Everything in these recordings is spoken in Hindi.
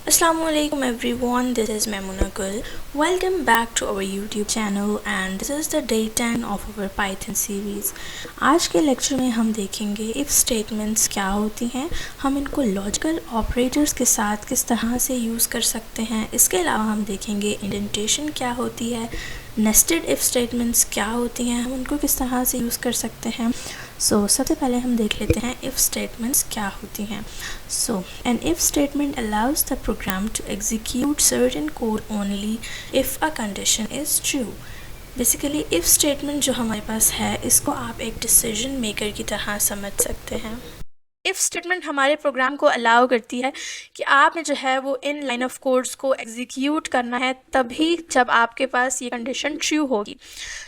Assalamualaikum everyone, this is Memuna Gul. Welcome back to our YouTube channel and this is the day 10 of our Python series. आज के लेक्चर में हम देखेंगे if statements क्या होती हैं, हम इनको लॉजिकल ऑपरेटर्स के साथ किस तरह से यूज़ कर सकते हैं। इसके अलावा हम देखेंगे इंडेंटेशन क्या होती है, नेस्टेड इफ़ स्टेटमेंट्स क्या होती हैं, हम उनको किस तरह से यूज़ कर सकते हैं। सबसे पहले हम देख लेते हैं इफ़ स्टेटमेंट्स क्या होती हैं। An if statement allows the program to execute certain code only if a condition is true. Basically if statement जो हमारे पास है इसको आप एक डिसीजन मेकर की तरह समझ सकते हैं। इफ़ स्टेटमेंट हमारे प्रोग्राम को अलाउ करती है कि आपने जो है वो इन लाइन ऑफ कोड्स को एग्जीक्यूट करना है तभी जब आपके पास ये कंडीशन ट्रू होगी।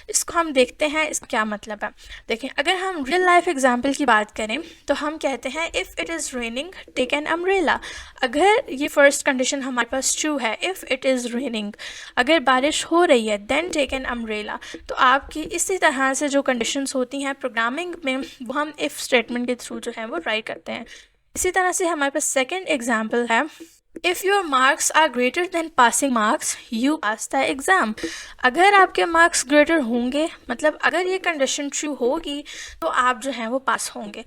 इसको हम देखते हैं इसका क्या मतलब है। देखें, अगर हम रियल लाइफ एग्जांपल की बात करें तो हम कहते हैं if it is raining take an umbrella. अगर ये फर्स्ट कंडीशन हमारे पास ट्रू है, इफ़ इट इज़ रेनिंग, अगर बारिश हो रही है, देन टेक एन अम्ब्रेला। तो आपकी इसी तरह से जो कंडीशंस होती हैं प्रोग्रामिंग में वो हम इफ़ स्टेटमेंट के थ्रू जो है वो राइट करते हैं। इसी तरह से हमारे पास सेकेंड एग्जाम्पल है, if your marks are greater than passing marks you pass the exam. अगर आपके मार्क्स ग्रेटर होंगे, मतलब अगर ये कंडीशन ट्रू होगी तो आप जो है वो पास होंगे।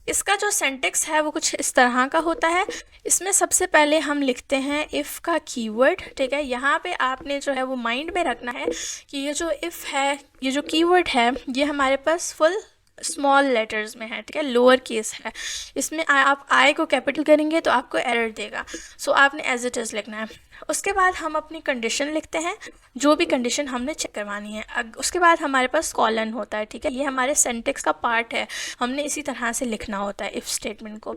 इसका जो सेंटेक्स है वो कुछ इस तरह का होता है। इसमें सबसे पहले हम लिखते हैं इफ़ का कीवर्ड, ठीक है। यहाँ पे आपने जो है वो माइंड में रखना है कि ये जो इफ़ है, ये जो कीवर्ड है, ये हमारे पास फुल स्मॉल लेटर्स में है, ठीक है, लोअर केस है। इसमें आप आई को कैपिटल करेंगे तो आपको एरर देगा। आपने एज इट इज़ लिखना है। उसके बाद हम अपनी कंडीशन लिखते हैं, जो भी कंडीशन हमने चेक करवानी है। उसके बाद हमारे पास कॉलन होता है, ठीक है, ये हमारे सेंटेक्स का पार्ट है, हमने इसी तरह से लिखना होता है इफ़ स्टेटमेंट को।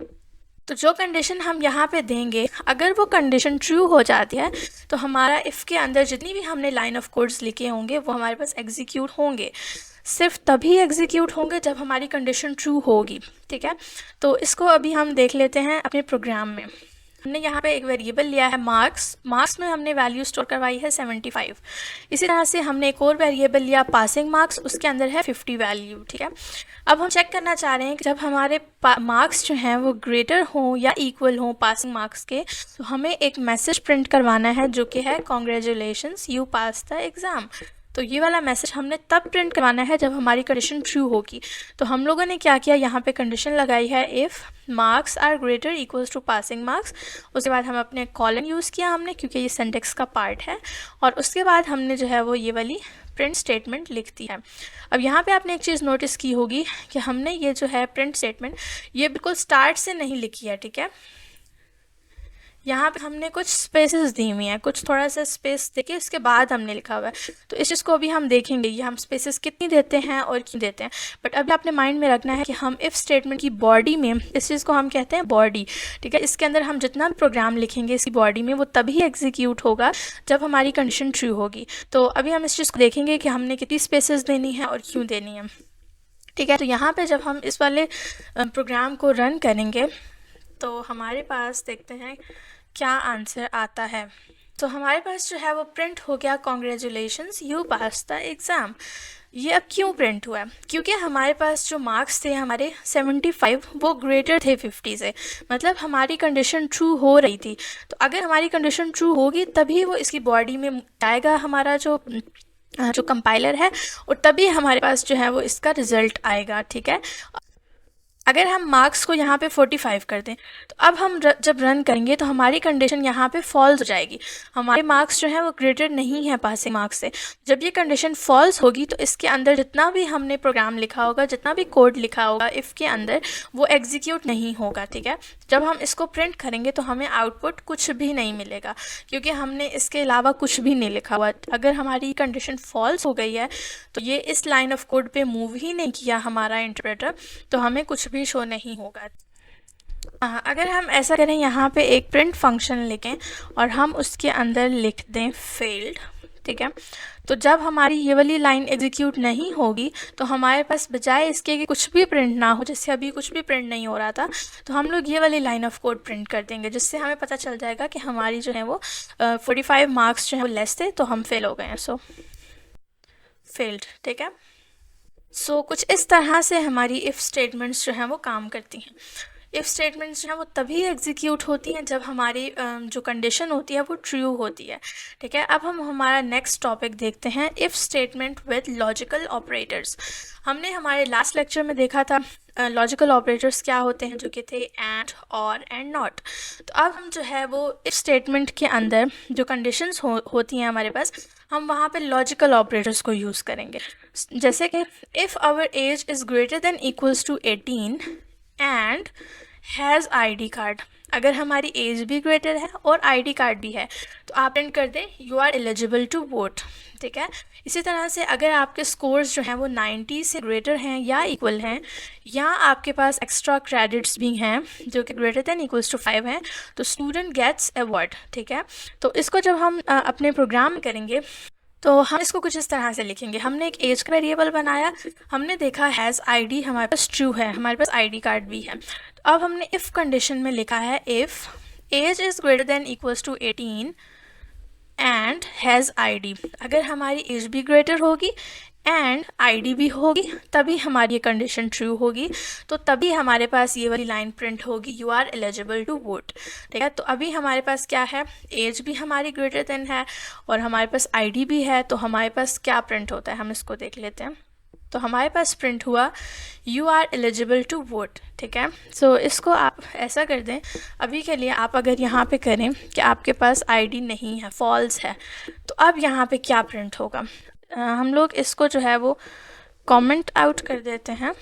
तो जो कंडीशन हम यहाँ पे देंगे, अगर वो कंडीशन ट्रू हो जाती है तो हमारा इफ़ के अंदर जितनी भी हमने लाइन ऑफ कोड्स लिखे होंगे वो हमारे पास एग्जीक्यूट होंगे। सिर्फ तभी एग्जीक्यूट होंगे जब हमारी कंडीशन ट्रू होगी, ठीक है। तो इसको अभी हम देख लेते हैं अपने प्रोग्राम में। हमने यहाँ पे एक वेरिएबल लिया है मार्क्स में हमने वैल्यू स्टोर करवाई है 75। इसी तरह से हमने एक और वेरिएबल लिया पासिंग मार्क्स, उसके अंदर है 50 वैल्यू, ठीक है। अब हम चेक करना चाह रहे हैं कि जब हमारे मार्क्स जो हैं वो ग्रेटर हों या इक्वल हों पासिंग मार्क्स के, तो हमें एक मैसेज प्रिंट करवाना है जो कि है congratulations you pass the exam. तो ये वाला मैसेज हमने तब प्रिंट करवाना है जब हमारी कंडीशन ट्रू होगी। तो हम लोगों ने क्या किया, यहाँ पे कंडीशन लगाई है if marks are greater equals to passing marks. उसके बाद हम अपने कॉलन यूज़ किया हमने, क्योंकि ये सेंटेक्स का पार्ट है, और उसके बाद हमने जो है वो ये वाली प्रिंट स्टेटमेंट लिख दी है। अब यहाँ पे आपने एक चीज़ नोटिस की होगी कि हमने ये जो है प्रिंट स्टेटमेंट ये बिल्कुल स्टार्ट से नहीं लिखी है, ठीक है। यहाँ पे हमने कुछ स्पेसेस दी हुई हैं, कुछ थोड़ा सा स्पेस देके उसके बाद हमने लिखा हुआ है। तो इस चीज़ को अभी हम देखेंगे, ये हम स्पेसेस कितनी देते हैं और क्यों देते हैं। बट अभी आपने माइंड में रखना है कि हम इफ़ स्टेटमेंट की बॉडी में, इस चीज़ को हम कहते हैं बॉडी, ठीक है। इसके अंदर हम जितना प्रोग्राम लिखेंगे इसकी बॉडी में वो तभी एग्जीक्यूट होगा जब हमारी कंडीशन ट्रू होगी। तो अभी हम इस चीज़ को देखेंगे कि हमने कितनी स्पेसेस देनी है और क्यों देनी है, ठीक है। तो यहाँ पर जब हम इस वाले प्रोग्राम को रन करेंगे तो हमारे पास देखते हैं क्या आंसर आता है। तो हमारे पास जो है वो प्रिंट हो गया congratulations you pass the exam. ये अब क्यों प्रिंट हुआ है, क्योंकि हमारे पास जो मार्क्स थे हमारे 75 वो ग्रेटर थे 50 से, मतलब हमारी कंडीशन ट्रू हो रही थी। तो अगर हमारी कंडीशन ट्रू होगी तभी वो इसकी बॉडी में आएगा हमारा जो कंपाइलर है, और तभी हमारे पास जो है वो इसका रिज़ल्ट आएगा, ठीक है। अगर हम मार्क्स को यहाँ पे 45 कर दें तो अब हम जब रन करेंगे तो हमारी कंडीशन यहाँ पे फॉल्स हो जाएगी, हमारे मार्क्स जो हैं वो ग्रेटर नहीं है पासिंग मार्क्स से। जब ये कंडीशन फॉल्स होगी तो इसके अंदर जितना भी हमने प्रोग्राम लिखा होगा, जितना भी कोड लिखा होगा इफ़ के अंदर, वो एग्जीक्यूट नहीं होगा, ठीक है। जब हम इसको प्रिंट करेंगे तो हमें आउटपुट कुछ भी नहीं मिलेगा, क्योंकि हमने इसके अलावा कुछ भी नहीं लिखा हुआ। अगर हमारी कंडीशन फॉल्स हो गई है तो ये इस लाइन ऑफ कोड पे मूव ही नहीं किया हमारा इंटरप्रेटर, तो हमें कुछ भी शो नहीं होगा। अगर हम ऐसा करें, यहाँ पे एक प्रिंट फंक्शन लिखें और हम उसके अंदर लिख दें फेल्ड, ठीक है। तो जब हमारी ये वाली लाइन एग्जीक्यूट नहीं होगी तो हमारे पास बजाय इसके कि कुछ भी प्रिंट ना हो, जैसे अभी कुछ भी प्रिंट नहीं हो रहा था, तो हम लोग ये वाली लाइन ऑफ कोड प्रिंट कर देंगे, जिससे हमें पता चल जाएगा कि हमारी जो है वो 45 मार्क्स जो है वो लेस थे, तो हम फेल हो गए हैं। फेल्ड, ठीक है। कुछ इस तरह से हमारी इफ़ स्टेटमेंट्स जो हैं वो काम करती हैं। इफ़ स्टेटमेंट्स जो हैं वो तभी एग्जीक्यूट होती हैं जब हमारी जो कंडीशन होती है वो ट्रू होती है। ठीक है, अब हम हमारा नेक्स्ट टॉपिक देखते हैं, if statement with logical operators. हमने हमारे लास्ट लेक्चर में देखा था लॉजिकल ऑपरेटर्स क्या होते हैं, जो कि थे एंड, और एंड नॉट। तो अब हम जो है वो इफ स्टेटमेंट के अंदर जो कंडीशंस होती हैं हमारे पास, हम वहाँ पे लॉजिकल ऑपरेटर्स को यूज़ करेंगे। जैसे कि if our age is greater than equals to 18 and has ID card. अगर हमारी एज भी ग्रेटर है और ID कार्ड भी है तो आप प्रिंट कर दें you are eligible to vote. ठीक है, इसी तरह से अगर आपके स्कोर्स जो हैं वो 90 से ग्रेटर हैं या इक्वल हैं, या आपके पास एक्स्ट्रा क्रेडिट्स भी हैं जो कि ग्रेटर देन इक्वल्स टू 5 हैं, तो स्टूडेंट गेट्स अवार्ड। ठीक है, तो इसको जब हम अपने प्रोग्राम में करेंगे तो हम इसको कुछ इस तरह से लिखेंगे। हमने एक एज का वेरिएबल बनाया, हमने देखा हैज़ ID हमारे पास ट्रू है, हमारे पास ID कार्ड भी है। तो अब हमने इफ़ कंडीशन में लिखा है if age is greater than equals to 18 and has ID। अगर हमारी एज भी ग्रेटर होगी एंड ID भी होगी तभी हमारी ये कंडीशन ट्रू होगी, तो तभी हमारे पास ये वाली लाइन प्रिंट होगी you are eligible to vote. ठीक है, तो अभी हमारे पास क्या है, एज भी हमारी ग्रेटर देन है और हमारे पास ID भी है, तो हमारे पास क्या प्रिंट होता है हम इसको देख लेते हैं। तो हमारे पास प्रिंट हुआ you are eligible to vote. ठीक है, सो इसको आप ऐसा कर दें, अभी के लिए आप अगर यहाँ पे करें कि आपके पास ID नहीं है, फॉल्स है, तो अब यहाँ पे क्या प्रिंट होगा, हम लोग इसको जो है वो कमेंट आउट कर देते हैं।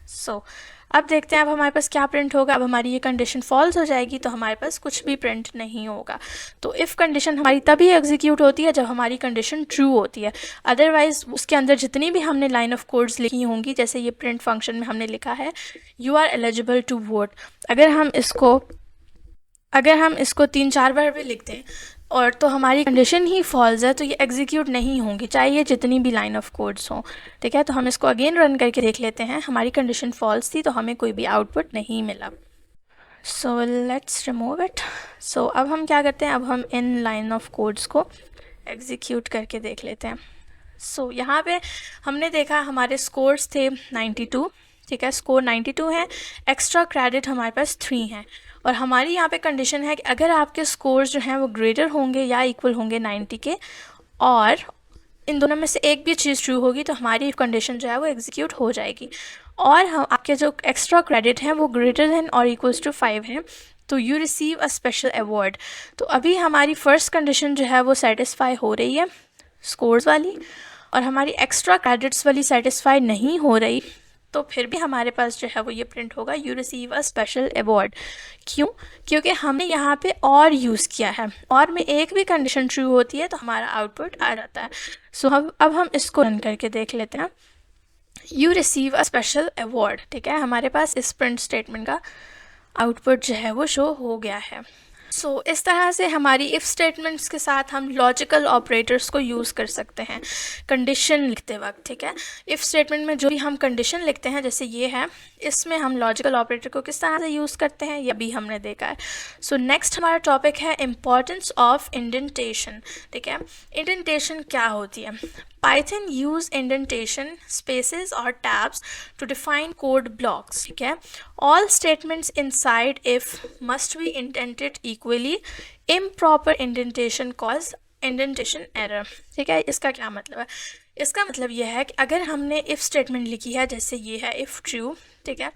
सो अब देखते हैं अब हमारे पास क्या प्रिंट होगा। अब हमारी ये कंडीशन फॉल्स हो जाएगी तो हमारे पास कुछ भी प्रिंट नहीं होगा। तो इफ़ कंडीशन हमारी तभी एग्जीक्यूट होती है जब हमारी कंडीशन ट्रू होती है, अदरवाइज उसके अंदर जितनी भी हमने लाइन ऑफ कोड्स लिखी होंगी, जैसे ये प्रिंट फंक्शन में हमने लिखा है you are eligible to vote, अगर हम इसको 3-4 बार भी लिखते हैं और तो हमारी कंडीशन ही फॉल्स है तो ये एग्जीक्यूट नहीं होंगी, चाहिए जितनी भी लाइन ऑफ कोड्स हों। ठीक है, तो हम इसको अगेन रन करके देख लेते हैं। हमारी कंडीशन फॉल्स थी तो हमें कोई भी आउटपुट नहीं मिला। So let's remove it. So अब हम क्या करते हैं, अब हम इन लाइन ऑफ कोड्स को एग्जीक्यूट करके देख लेते हैं। सो यहाँ पे हमने देखा हमारे स्कोर्स थे 92। ठीक है, स्कोर 92 है, एक्स्ट्रा क्रेडिट हमारे पास 3 हैं, और हमारी यहाँ पे कंडीशन है कि अगर आपके स्कोर्स जो हैं वो ग्रेटर होंगे या इक्वल होंगे 90 के, और इन दोनों में से एक भी चीज़ ट्रू होगी तो हमारी कंडीशन जो है वो एग्जीक्यूट हो जाएगी। और हम आपके जो एक्स्ट्रा क्रेडिट हैं वो ग्रेटर देन और इक्वल्स टू 5 हैं, तो you receive a special award. तो अभी हमारी फर्स्ट कंडीशन जो है वो सेटिस्फाई हो रही है स्कोर्स वाली, और हमारी एक्स्ट्रा क्रेडिट्स वाली सेटिस्फाई नहीं हो रही, तो फिर भी हमारे पास जो है वो ये प्रिंट होगा you receive a special award. क्यों? क्योंकि हमने यहाँ पे और यूज़ किया है, और में एक भी कंडीशन ट्रू होती है तो हमारा आउटपुट आ जाता है। सो अब हम इसको रन करके देख लेते हैं, you receive a special award. ठीक है, हमारे पास इस प्रिंट स्टेटमेंट का आउटपुट जो है वो शो हो गया है। सो इस तरह से हमारी इफ़ स्टेटमेंट्स के साथ हम लॉजिकल ऑपरेटर्स को यूज़ कर सकते हैं कंडीशन लिखते वक्त। ठीक है, इफ़ स्टेटमेंट में जो भी हम कंडीशन लिखते हैं जैसे ये है, इसमें हम लॉजिकल ऑपरेटर को किस तरह से यूज़ करते हैं ये भी हमने देखा है। सो नेक्स्ट हमारा टॉपिक है इम्पॉर्टेंस ऑफ इंडेंटेशन। ठीक है, इंडेंटेशन क्या होती है। Python use indentation, spaces or tabs to define code blocks. ठीक है, all statements inside if must be indented equally. Improper indentation cause indentation error. ठीक है, इसका क्या मतलब है, इसका मतलब यह है कि अगर हमने if स्टेटमेंट लिखी है, जैसे ये है if true, ठीक है,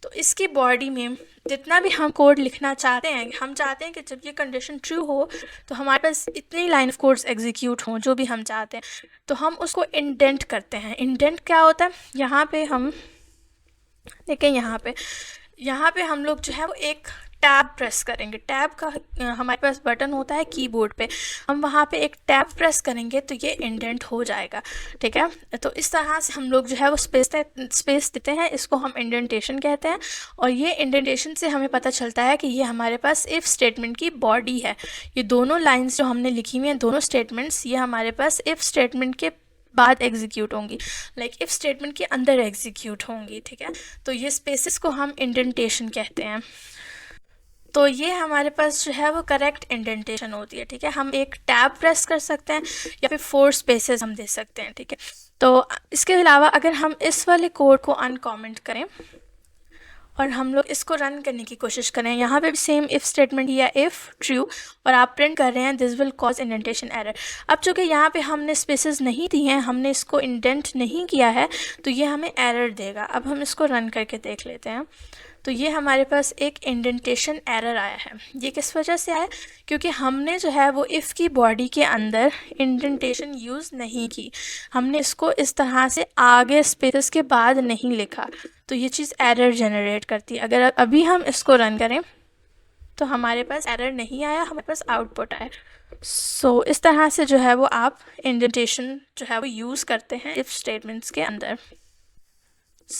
तो इसकी बॉडी में जितना भी हम कोड लिखना चाहते हैं, हम चाहते हैं कि जब ये कंडीशन ट्रू हो तो हमारे पास इतनी लाइन ऑफ कोड्स एग्जीक्यूट हों जो भी हम चाहते हैं, तो हम उसको इंडेंट करते हैं। इंडेंट क्या होता है, यहाँ पे हम देखें, यहाँ पे हम लोग जो है वो एक टैब प्रेस करेंगे। टैब का हमारे पास बटन होता है कीबोर्ड पे, हम वहाँ पे एक टैब प्रेस करेंगे तो ये इंडेंट हो जाएगा। ठीक है, तो इस तरह से हम लोग जो है वो स्पेस देते हैं, इसको हम इंडेंटेशन कहते हैं। और ये इंडेंटेशन से हमें पता चलता है कि ये हमारे पास इफ़ स्टेटमेंट की बॉडी है। ये दोनों लाइन्स जो हमने लिखी हुई हैं, दोनों स्टेटमेंट्स, ये हमारे पास इफ़ स्टेटमेंट के बाद एग्जीक्यूट होंगी, लाइक इफ़ स्टेटमेंट के अंदर एग्जीक्यूट होंगी। ठीक है, तो ये स्पेसेस को हम इंडेंटेशन कहते हैं। तो ये हमारे पास जो है वो करेक्ट इंडेंटेशन होती है। ठीक है, हम एक टैब प्रेस कर सकते हैं या फिर 4 स्पेसेस हम दे सकते हैं। ठीक है, तो इसके अलावा अगर हम इस वाले कोड को अनकमेंट करें और हम लोग इसको रन करने की कोशिश करें। यहाँ पे भी सेम इफ़ स्टेटमेंट या इफ़ ट्रू और आप प्रिंट कर रहे हैं this will cause indentation error. अब चूँकि यहाँ पे हमने स्पेसेस नहीं दी हैं, हमने इसको इंडेंट नहीं किया है, तो ये हमें एरर देगा। अब हम इसको रन करके देख लेते हैं। तो ये हमारे पास एक इंडेंटेशन एरर आया है। ये किस वजह से आया? क्योंकि हमने जो है वो इफ़ की बॉडी के अंदर इंडेंटेशन यूज़ नहीं की, हमने इसको इस तरह से आगे स्पेसेस के बाद नहीं लिखा, तो ये चीज़ एरर जनरेट करती है। अगर अभी हम इसको रन करें तो हमारे पास एरर नहीं आया, हमारे पास आउटपुट आया। सो इस तरह से जो है वो आप इंडेंटेशन जो है वो यूज़ करते हैं इफ़ स्टेटमेंट्स के अंदर।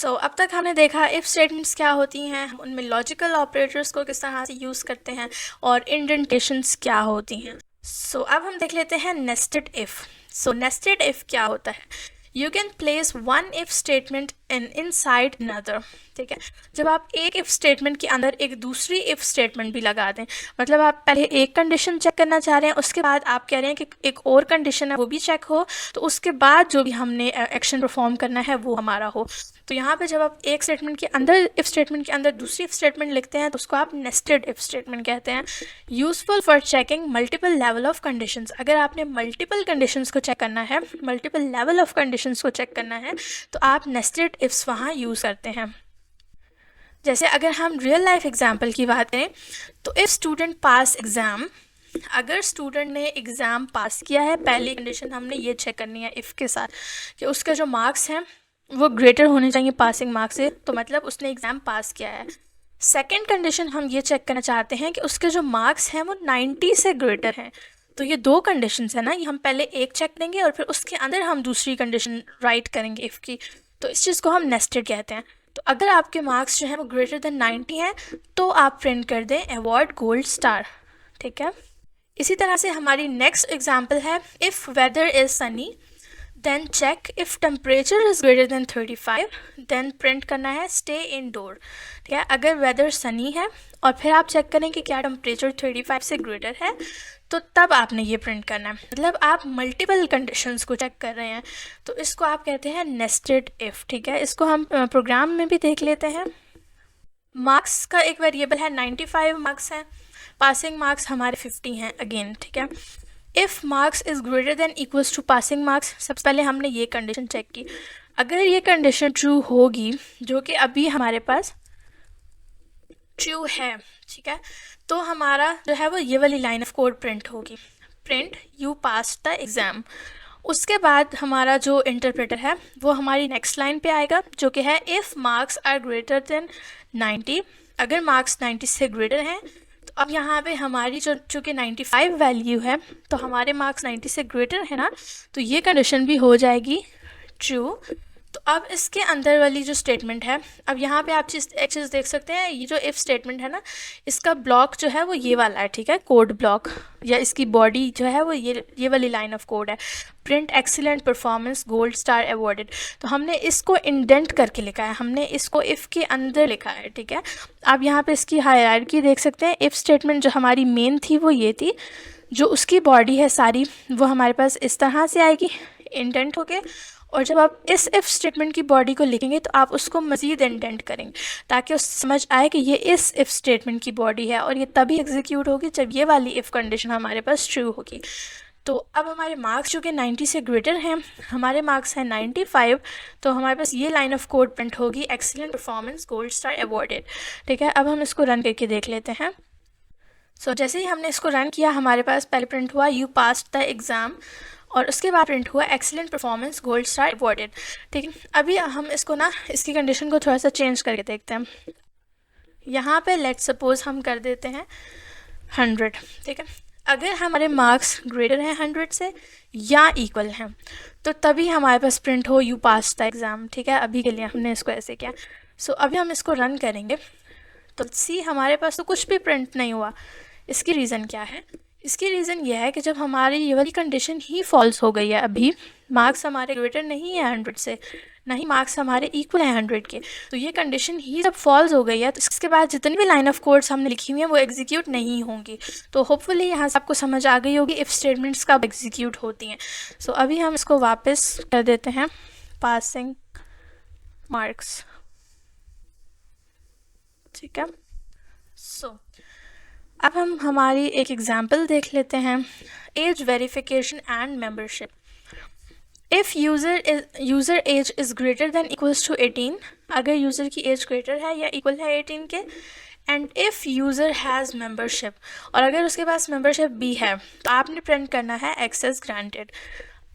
अब तक हमने देखा इफ़ स्टेटमेंट्स क्या होती हैं, हम उनमें लॉजिकल ऑपरेटर्स को किस तरह से यूज़ करते हैं और इंडेंटेशंस क्या होती हैं। अब हम देख लेते हैं नेस्टेड इफ़। नेस्टेड इफ़ क्या होता है? You can place one if statement inside another. ठीक है, जब आप एक इफ़ स्टेटमेंट के अंदर एक दूसरी इफ़ स्टेटमेंट भी लगा दें, मतलब आप पहले एक कंडीशन चेक करना चाह रहे हैं, उसके बाद आप कह रहे हैं कि एक और कंडीशन है वो भी चेक हो, तो उसके बाद जो भी हमने एक्शन परफॉर्म करना है वो हमारा हो। तो यहाँ पे जब आप एक स्टेटमेंट के अंदर इफ़ स्टेटमेंट के अंदर दूसरी इफ़ स्टेटमेंट लिखते हैं तो उसको आप नेस्टेड इफ़ स्टेटमेंट कहते हैं। Useful for checking multiple level of conditions. अगर आपने मल्टीपल कंडीशंस को चेक करना है, मल्टीपल लेवल ऑफ कंडीशंस को चेक करना है, तो आप नेस्टेड इफ्स वहाँ यूज़ करते हैं। जैसे अगर हम रियल लाइफ एग्जाम्पल की बात करें तो इफ़ स्टूडेंट पास एग्ज़ाम, अगर स्टूडेंट ने एग्ज़ाम पास किया है, पहली कंडीशन हमने ये चेक करनी है इफ़ के साथ कि उसके जो मार्क्स हैं वो ग्रेटर होने चाहिए पासिंग मार्क्स से, तो मतलब उसने एग्ज़ाम पास किया है। सेकंड कंडीशन हम ये चेक करना चाहते हैं कि उसके जो मार्क्स हैं वो 90 से ग्रेटर हैं। तो ये दो कंडीशंस है ना, ये हम पहले एक चेक करेंगे और फिर उसके अंदर हम दूसरी कंडीशन राइट करेंगे इफ़ की, तो इस चीज़ को हम नेस्टेड कहते हैं। तो अगर आपके मार्क्स जो है वो ग्रेटर देन 90 हैं तो आप प्रिंट कर दें अवॉर्ड गोल्ड स्टार। ठीक है, इसी तरह से हमारी नेक्स्ट एग्जाम्पल है if weather is sunny then check if temperature is greater than 35 then print करना है स्टे इनडोर। ठीक है, अगर वेदर सनी है और फिर आप चेक करें कि क्या टेम्परेचर 35 से ग्रेटर है, तो तब आपने ये प्रिंट करना है। मतलब आप मल्टीपल कंडीशंस को चेक कर रहे हैं, तो इसको आप कहते हैं नेस्टेड इफ़। ठीक है, इसको हम प्रोग्राम में भी देख लेते हैं। मार्क्स का एक वेरिएबल है, 95 मार्क्स हैं, पासिंग मार्क्स हमारे 50 हैं अगेन। ठीक है, if marks is greater than equals to passing marks, सबसे पहले हमने ये कंडीशन चेक की। अगर ये कंडीशन ट्रू होगी, जो कि अभी हमारे पास ट्रू है, ठीक है, तो हमारा जो है वो ये वाली लाइन ऑफ कोड प्रिंट होगी, print you pass the exam. उसके बाद हमारा जो इंटरप्रेटर है वो हमारी नेक्स्ट लाइन पे आएगा, जो कि है if marks are greater than 90। अगर मार्क्स 90 से ग्रेटर हैं, तो अब यहाँ पे हमारी जो चूँकि 95 वैल्यू है, तो हमारे मार्क्स 90 से ग्रेटर है ना, तो ये कंडीशन भी हो जाएगी ट्रू। तो अब इसके अंदर वाली जो स्टेटमेंट है, अब यहाँ पे आप एक चीज़ देख सकते हैं, ये जो इफ़ स्टेटमेंट है ना, इसका ब्लॉक जो है वो ये वाला है। ठीक है, कोड ब्लॉक या इसकी बॉडी जो है वो ये वाली लाइन ऑफ कोड है, print excellent performance gold star awarded. तो हमने इसको इंडेंट करके लिखा है, हमने इसको इफ़ के अंदर लिखा है। ठीक है, आप यहाँ पे इसकी हायरार्की देख सकते हैं। इफ़ स्टेटमेंट जो हमारी मेन थी वो ये थी, जो उसकी बॉडी है सारी वो हमारे पास इस तरह से आएगी इंडेंट होके, और जब आप इस इफ़ स्टेटमेंट की बॉडी को लिखेंगे तो आप उसको मज़ीद इंडेंट करेंगे ताकि उस समझ आए कि ये इस इफ़ स्टेटमेंट की बॉडी है, और ये तभी एग्जीक्यूट होगी जब ये वाली इफ़ कंडीशन हमारे पास ट्रू होगी। तो अब हमारे मार्क्स जो कि 90 से ग्रेटर हैं, हमारे मार्क्स हैं 95, तो हमारे पास ये लाइन ऑफ कोड प्रिंट होगी excellent performance gold star awarded. ठीक है, अब हम इसको रन करके देख लेते हैं। जैसे ही हमने इसको रन किया, हमारे पास पहले प्रिंट हुआ यू पास्ड द एग्ज़ाम, और उसके बाद प्रिंट हुआ excellent performance gold star awarded. ठीक है, अभी हम इसको ना इसकी कंडीशन को थोड़ा सा चेंज करके देखते हैं। यहाँ पे लेट्स सपोज हम कर देते हैं 100। ठीक है, अगर हमारे मार्क्स ग्रेटर हैं 100 से या इक्वल हैं, तो तभी हमारे पास प्रिंट हो यू पास द एग्ज़ाम। ठीक है, अभी के लिए हमने इसको ऐसे किया। अभी हम इसको रन करेंगे तो सी हमारे पास तो कुछ भी प्रिंट नहीं हुआ। इसकी रीज़न क्या है? इसकी रीज़न ये है कि जब हमारी ये वाली कंडीशन ही फॉल्स हो गई है, अभी मार्क्स हमारे ग्रेटर नहीं है 100 से, ना ही मार्क्स हमारे इक्वल हैं 100 के, तो ये कंडीशन ही जब फॉल्स हो गई है तो इसके बाद जितनी भी लाइन ऑफ कोड्स हमने लिखी हुई हैं वो एग्जीक्यूट नहीं होंगी। तो होपफुली यहाँ से आपको समझ आ गई होगी इफ़ स्टेटमेंट्स कब एग्जीक्यूट होती हैं। अभी हम इसको वापस कर देते हैं पासिंग मार्क्स। ठीक है। सो अब हम हमारी एक एग्जांपल देख लेते हैं, age verification and membership. If user age is greater than equals to 18, अगर यूज़र की एज ग्रेटर है या इक्वल है 18 के, and if user has membership, और अगर उसके पास मेंबरशिप भी है, तो आपने प्रिंट करना है access granted,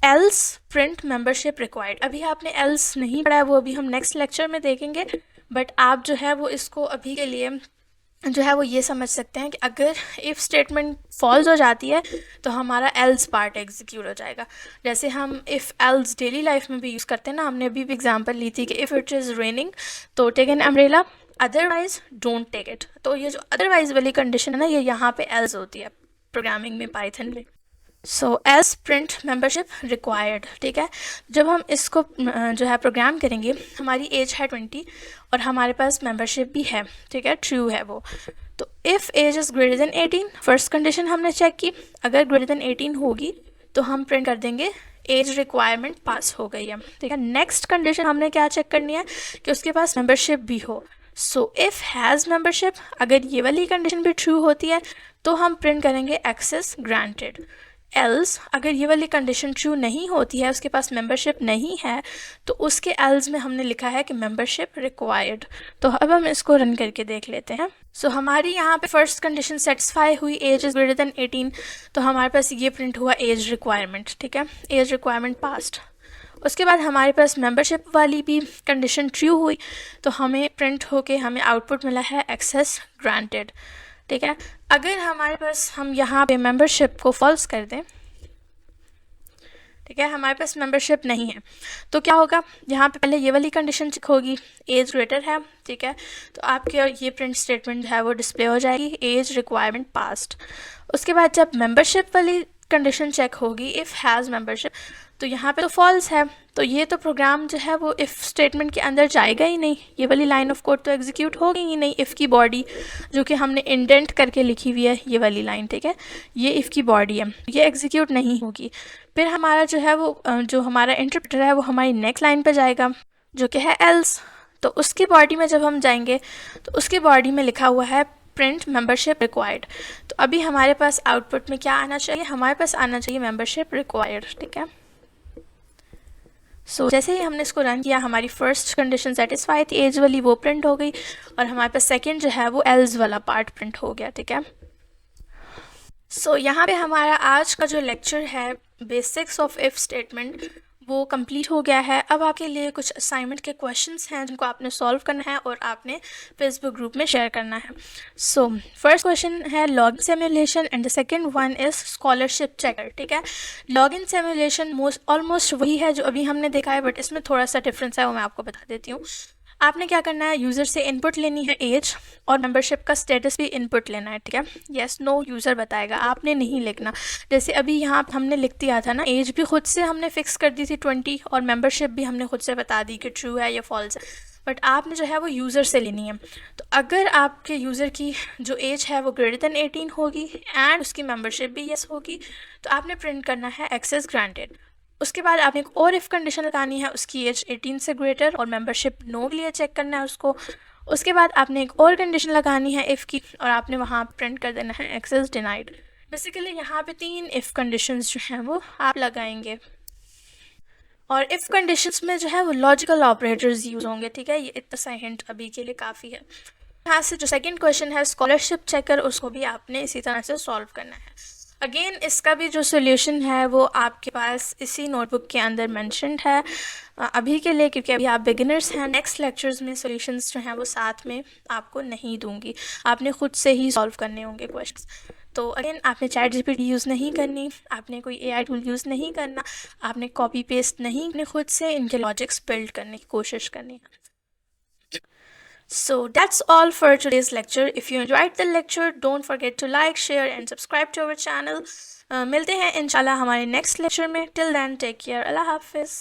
else print membership required. अभी आपने एल्स नहीं पढ़ा है, वो अभी हम नेक्स्ट लेक्चर में देखेंगे, बट आप जो है वो इसको अभी के लिए जो है वो ये समझ सकते हैं कि अगर इफ़ स्टेटमेंट फॉल्स हो जाती है तो हमारा एल्स पार्ट एग्जीक्यूट हो जाएगा। जैसे हम इफ़ एल्स डेली लाइफ में भी यूज़ करते हैं ना, हमने अभी भी एग्जांपल ली थी कि इफ़ इट इज़ रेनिंग तो take an umbrella, otherwise don't take it. तो ये जो अदरवाइज वाली कंडीशन है ना, ये यहाँ पे एल्स होती है प्रोग्रामिंग में, पाइथन में। सो एल्स प्रिंट मेंबरशिप रिक्वायर्ड, ठीक है। जब हम इसको जो है प्रोग्राम करेंगे, हमारी एज है 20 और हमारे पास मेंबरशिप भी है, ठीक है, ट्रू है वो। तो if age is greater than 18, first condition हमने चेक की, अगर ग्रेटर देन 18 होगी तो हम प्रिंट कर देंगे एज रिक्वायरमेंट पास हो गई है, ठीक है। नेक्स्ट कंडीशन हमने क्या चेक करनी है कि उसके पास मेंबरशिप भी हो। सो इफ़ हैज़ मेंबरशिप, अगर ये वाली कंडीशन भी ट्रू होती है तो हम प्रिंट करेंगे एक्सेस ग्रांटेड। एल्स, अगर ये वाली कंडीशन ट्रू नहीं होती है, उसके पास मेंबरशिप नहीं है, तो उसके एल्स में हमने लिखा है कि मेंबरशिप रिक्वायर्ड। तो अब हम इसको रन करके देख लेते हैं। सो हमारी यहाँ पे फर्स्ट कंडीशन सेटिस्फाई हुई, एज इज़ ग्रेटर देन 18, तो हमारे पास ये प्रिंट हुआ एज रिक्वायरमेंट, ठीक है, एज रिक्वायरमेंट पास्ट। उसके बाद हमारे पास मेंबरशिप वाली भी कंडीशन ट्रू हुई, तो हमें प्रिंट होके हमें आउटपुट मिला है एक्सेस ग्रांटेड, ठीक है। अगर हमारे पास हम यहाँ पे मेंबरशिप को फॉल्स कर दें, ठीक है, हमारे पास मेंबरशिप नहीं है, तो क्या होगा, यहाँ पे पहले ये वाली कंडीशन चेक होगी, एज ग्रेटर है, ठीक है, तो आपके ये प्रिंट स्टेटमेंट है वो डिस्प्ले हो जाएगी, एज रिक्वायरमेंट पास्ट। उसके बाद जब मेंबरशिप वाली कंडीशन चेक होगी, इफ़ हैज़ मेंबरशिप, तो यहाँ पे तो फॉल्स है, तो ये तो प्रोग्राम जो है वो इफ़ स्टेटमेंट के अंदर जाएगा ही नहीं, ये वाली लाइन ऑफ कोड तो एग्जीक्यूट होगी ही नहीं। इफ़ की बॉडी जो कि हमने इंडेंट करके लिखी हुई है, ये वाली लाइन, ठीक है, ये इफ़ की बॉडी है, ये एग्जीक्यूट नहीं होगी। फिर हमारा जो है वो जो हमारा इंटरप्रेटर है वो हमारी नेक्स्ट लाइन पर जाएगा, जो कि है एल्स। तो उसकी बॉडी में जब हम जाएंगे तो उसकी बॉडी में लिखा हुआ है प्रिंट मेंबरशिप रिक्वायर्ड। तो अभी हमारे पास आउटपुट में क्या आना चाहिए, हमारे पास आना चाहिए मेंबरशिप रिक्वायर्ड, ठीक है। सो जैसे ही हमने इसको रन किया, हमारी फर्स्ट कंडीशन सेटिस्फाई थी, एज वाली, वो प्रिंट हो गई, और हमारे पास सेकंड जो है वो एल्स वाला पार्ट प्रिंट हो गया, ठीक है। सो यहाँ पे हमारा आज का जो लेक्चर है बेसिक्स ऑफ इफ स्टेटमेंट वो कंप्लीट हो गया है। अब आपके लिए कुछ असाइनमेंट के क्वेश्चंस हैं जिनको आपने सॉल्व करना है और आपने फेसबुक ग्रुप में शेयर करना है। सो फर्स्ट क्वेश्चन है login simulation and the second one is scholarship checker, ठीक है। लॉगिन सिमुलेशन ऑलमोस्ट वही है जो अभी हमने देखा है, बट इसमें थोड़ा सा डिफरेंस है, वो मैं आपको बता देती हूँ। आपने क्या करना है, यूज़र से इनपुट लेनी है एज, और मेंबरशिप का स्टेटस भी इनपुट लेना है, ठीक है। येस नो यूज़र बताएगा, आपने नहीं लिखना। जैसे अभी यहाँ हमने लिख दिया था ना, एज भी खुद से हमने फिक्स कर दी थी 20, और मेंबरशिप भी हमने खुद से बता दी कि ट्रू है या फॉल्स है, बट आपने जो है वो यूज़र से लेनी है। तो अगर आपके यूज़र की जो एज है वो ग्रेटर देन 18 होगी एंड उसकी मेंबरशिप भी येस होगी, तो आपने प्रिंट करना है एक्सेस ग्रांटेड। उसके बाद आपने एक और इफ़ कंडीशन लगानी है, उसकी एज 18 से ग्रेटर और मेंबरशिप नो के लिए चेक करना है उसको। उसके बाद आपने एक और कंडीशन लगानी है इफ़ की, और आपने वहाँ प्रिंट कर देना है एक्सेस डिनाइड। बेसिकली यहाँ पे 3 इफ़ कंडीशंस जो हैं वो आप लगाएंगे, और इफ़ कंडीशंस में जो है वो लॉजिकल ऑपरेटर्स यूज़ होंगे, ठीक है। ये इतना सा हिंट अभी के लिए काफ़ी है। यहाँ से जो सेकेंड क्वेश्चन है स्कॉलरशिप चेकर, उसको भी आपने इसी तरह से सॉल्व करना है। अगेन इसका भी जो सोल्यूशन है वो आपके पास इसी नोटबुक के अंदर मेंशन्ड है अभी के लिए, क्योंकि अभी आप बिगिनर्स हैं। नेक्स्ट लेक्चर्स में सॉल्यूशंस जो हैं वो साथ में आपको नहीं दूंगी, आपने खुद से ही सॉल्व करने होंगे क्वेश्चंस। तो अगेन आपने चैट जीपीटी यूज़ नहीं करनी, आपने कोई एआई टूल यूज़ नहीं करना, आपने कॉपी पेस्ट नहीं, अपने खुद से इनके लॉजिक्स बिल्ड करने की कोशिश करनी है। So that's all for today's lecture. If you enjoyed the lecture, don't forget to like, share and subscribe to our channel. मिलते हैं इंशाल्लाह हमारे नेक्स्ट लेक्चर में। Till then, take care. अल्लाह हाफिज़।